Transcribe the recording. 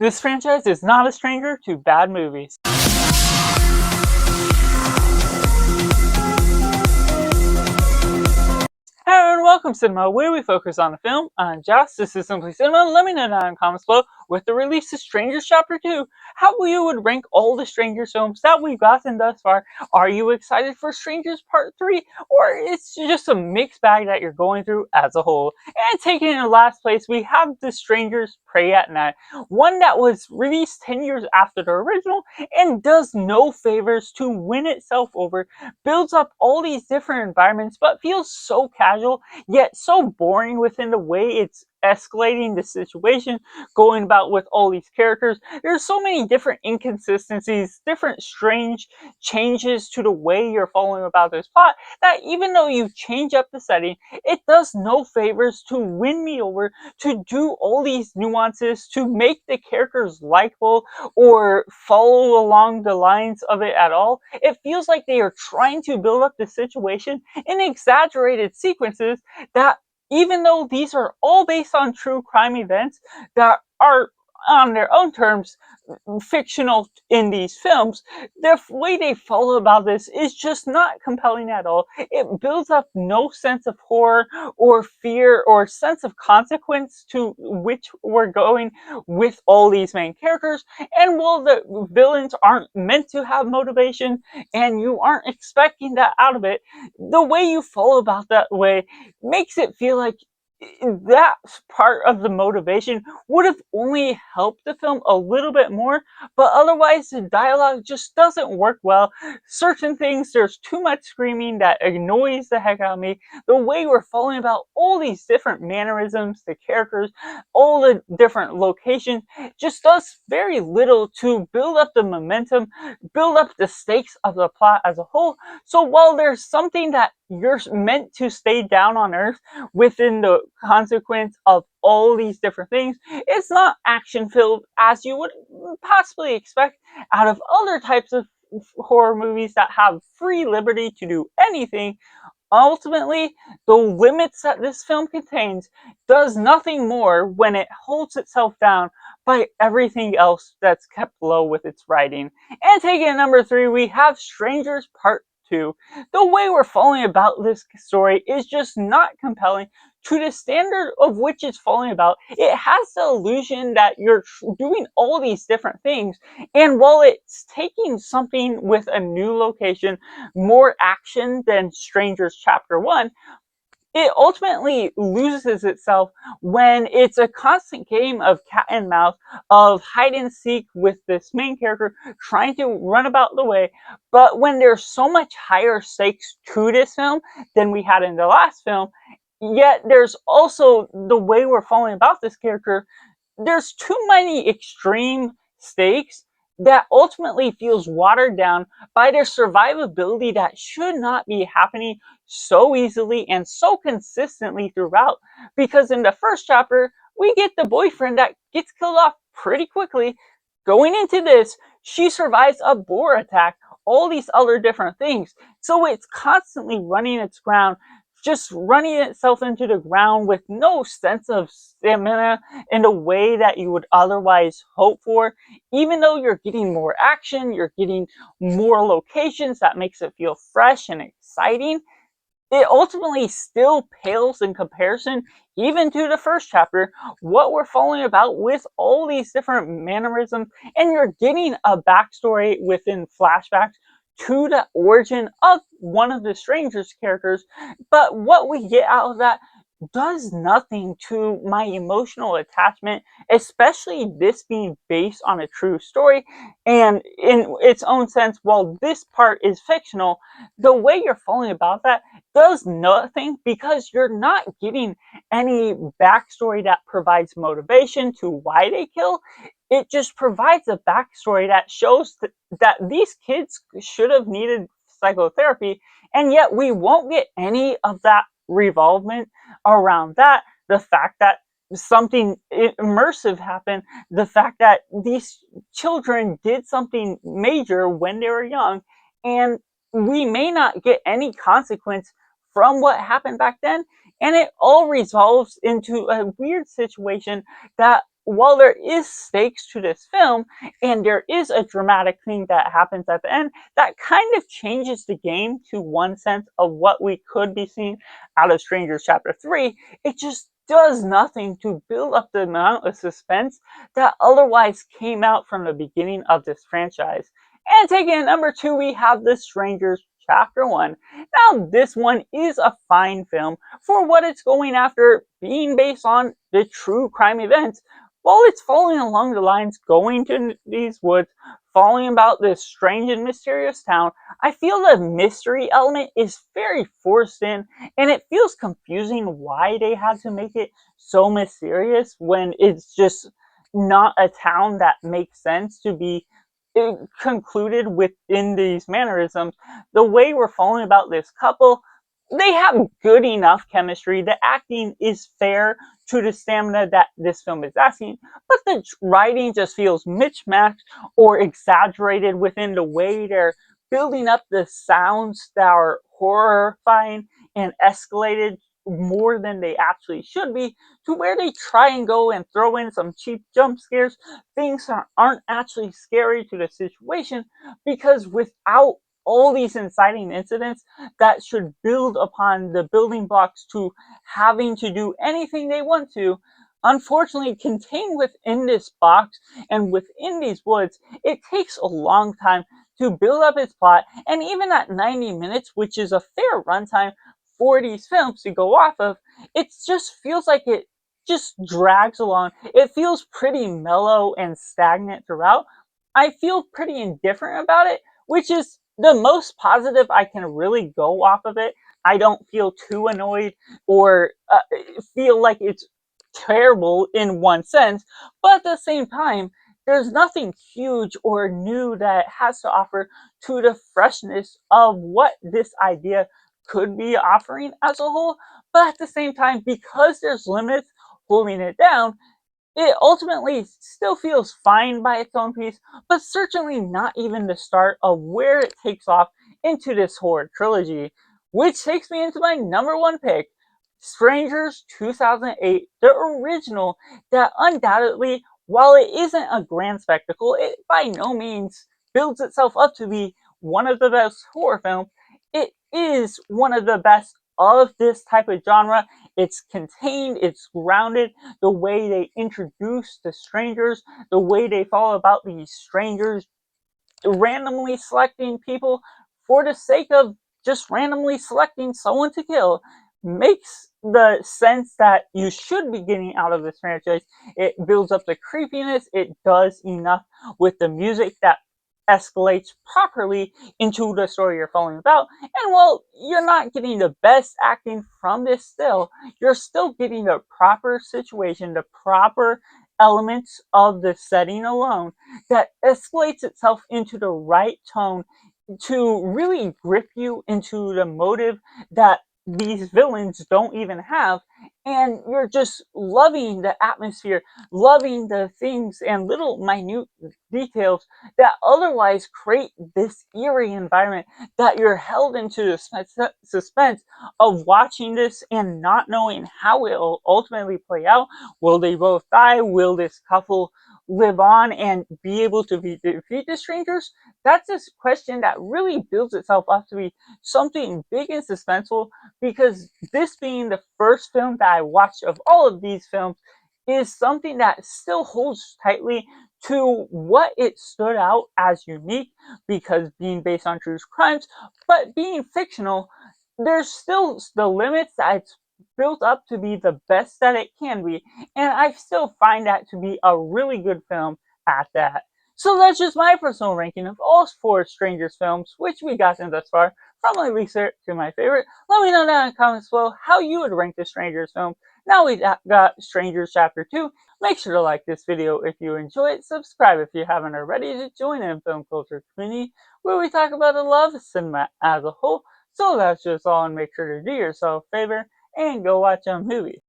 This franchise is not a stranger to bad movies. Hello and welcome to Cinema, where we focus on the film. I'm Josh, this is Simply Cinema. Let me know down in the comments below with the release of Strangers Chapter 2, how you would rank all the Strangers films that we've gotten thus far. Are you excited for Strangers Part 3, or it's just a mixed bag that you're going through as a whole? And taking in last place, we have The Strangers Prey at Night, one that was released 10 years after the original and does no favors to win itself over, builds up all these different environments, but feels so casual, yet so boring within the way it's escalating the situation, going about with all these characters. There's so many different inconsistencies, different strange changes to the way you're following about this plot, that even though you change up the setting, it does no favors to win me over, to do all these nuances, to make the characters likable, or follow along the lines of it at all. It feels like they are trying to build up the situation in exaggerated sequences that, even though these are all based on true crime events that are on their own terms fictional in these films, the way they follow about this is just not compelling at all. It builds up no sense of horror or fear or sense of consequence to which we're going with all these main characters. And while the villains aren't meant to have motivation and you aren't expecting that out of it, the way you follow about that way makes it feel like that part of the motivation would have only helped the film a little bit more, but otherwise the dialogue just doesn't work well. Certain things, there's too much screaming that annoys the heck out of me. The way we're following about all these different mannerisms, the characters, all the different locations, just does very little to build up the momentum, build up the stakes of the plot as a whole. So while there's something that you're meant to stay down on earth within the consequence of all these different things, it's not action filled as you would possibly expect out of other types of horror movies that have free liberty to do anything. Ultimately, the limits that this film contains does nothing more when it holds itself down by everything else that's kept low with its writing. And taking at number 3, we have Strangers Part 2. The way we're following about this story is just not compelling to the standard of which it's following about. It has the illusion that you're doing all these different things, and while it's taking something with a new location, more action than Strangers Chapter 1, it ultimately loses itself when it's a constant game of cat and mouse, of hide and seek with this main character trying to run about the way. But when there's so much higher stakes to this film than we had in the last film, yet there's also the way we're following about this character, there's too many extreme stakes that ultimately feels watered down by their survivability that should not be happening so easily and so consistently throughout. Because in the first chapter, we get the boyfriend that gets killed off pretty quickly. Going into this, she survives a boar attack, all these other different things. So it's constantly running its ground, just running itself into the ground with no sense of stamina in the way that you would otherwise hope for. Even though you're getting more action, you're getting more locations that makes it feel fresh and exciting, it ultimately still pales in comparison even to the first chapter, what we're following about with all these different mannerisms, and you're getting a backstory within flashbacks to the origin of one of the strangers characters, but what we get out of that does nothing to my emotional attachment, especially this being based on a true story. And in its own sense, while this part is fictional, the way you're falling about that does nothing, because you're not getting any backstory that provides motivation to why they kill. It just provides a backstory that shows that these kids should have needed psychotherapy, and yet we won't get any of that revolvement around that. The fact that something immersive happened, the fact that these children did something major when they were young, and we may not get any consequence from what happened back then, and it all resolves into a weird situation that while there is stakes to this film, and there is a dramatic thing that happens at the end that kind of changes the game to one sense of what we could be seeing out of Strangers Chapter 3, it just does nothing to build up the amount of suspense that otherwise came out from the beginning of this franchise. And taking at number 2, we have The Strangers Chapter 1. Now, this one is a fine film for what it's going after, being based on the true crime events, while it's following along the lines going to these woods, following about this strange and mysterious town. I feel the mystery element is very forced in, and it feels confusing why they had to make it so mysterious when it's just not a town that makes sense to be concluded within these mannerisms. The way we're following about this couple, they have good enough chemistry. The acting is fair to the stamina that this film is asking, but the writing just feels mismatched or exaggerated within the way they're building up the sounds that are horrifying and escalated more than they actually should be, to where they try and go and throw in some cheap jump scares, things that aren't actually scary to the situation, because without all these inciting incidents that should build upon the building blocks to having to do anything they want to, unfortunately, contained within this box and within these woods, it takes a long time to build up its plot. And even at 90 minutes, which is a fair runtime for these films to go off of, it just feels like it just drags along. It feels pretty mellow and stagnant throughout. I feel pretty indifferent about it, which is the most positive I can really go off of it. I don't feel too annoyed or feel like it's terrible in one sense, but at the same time, there's nothing huge or new that it has to offer to the freshness of what this idea could be offering as a whole. But at the same time, because there's limits holding it down, it ultimately still feels fine by its own piece, but certainly not even the start of where it takes off into this horror trilogy. Which takes me into my number 1 pick, Strangers 2008, the original, that undoubtedly, while it isn't a grand spectacle, it by no means builds itself up to be one of the best horror films. It is one of the best of this type of genre. It's contained, it's grounded, the way they introduce the strangers, the way they follow about these strangers randomly selecting people for the sake of just randomly selecting someone to kill, makes the sense that you should be getting out of this franchise. It builds up the creepiness, it does enough with the music that escalates properly into the story you're following about. And while you're not getting the best acting from this still, you're still getting the proper situation, the proper elements of the setting alone that escalates itself into the right tone to really grip you into the motive that these villains don't even have. And you're just loving the atmosphere, loving the things and little minute details that otherwise create this eerie environment, that you're held into the suspense of watching this and not knowing how it will ultimately play out. Will they both die? Will this couple live on and be able to defeat the strangers? That's a question that really builds itself up to be something big and suspenseful, because this being the first film that I watched of all of these films is something that still holds tightly to what it stood out as unique, because being based on true crimes, but being fictional, there's still the limits that it's built up to be the best that it can be, and I still find that to be a really good film at that. So that's just my personal ranking of all 4 Strangers films, which we got in thus far, from my least to my favorite. Let me know down in the comments below how you would rank the Strangers film. Now we got Strangers Chapter 2. Make sure to like this video if you enjoy it, subscribe if you haven't already to join in film culture community, where we talk about the love of cinema as a whole. So that's just all, and make sure to do yourself a favor and go watch a movie.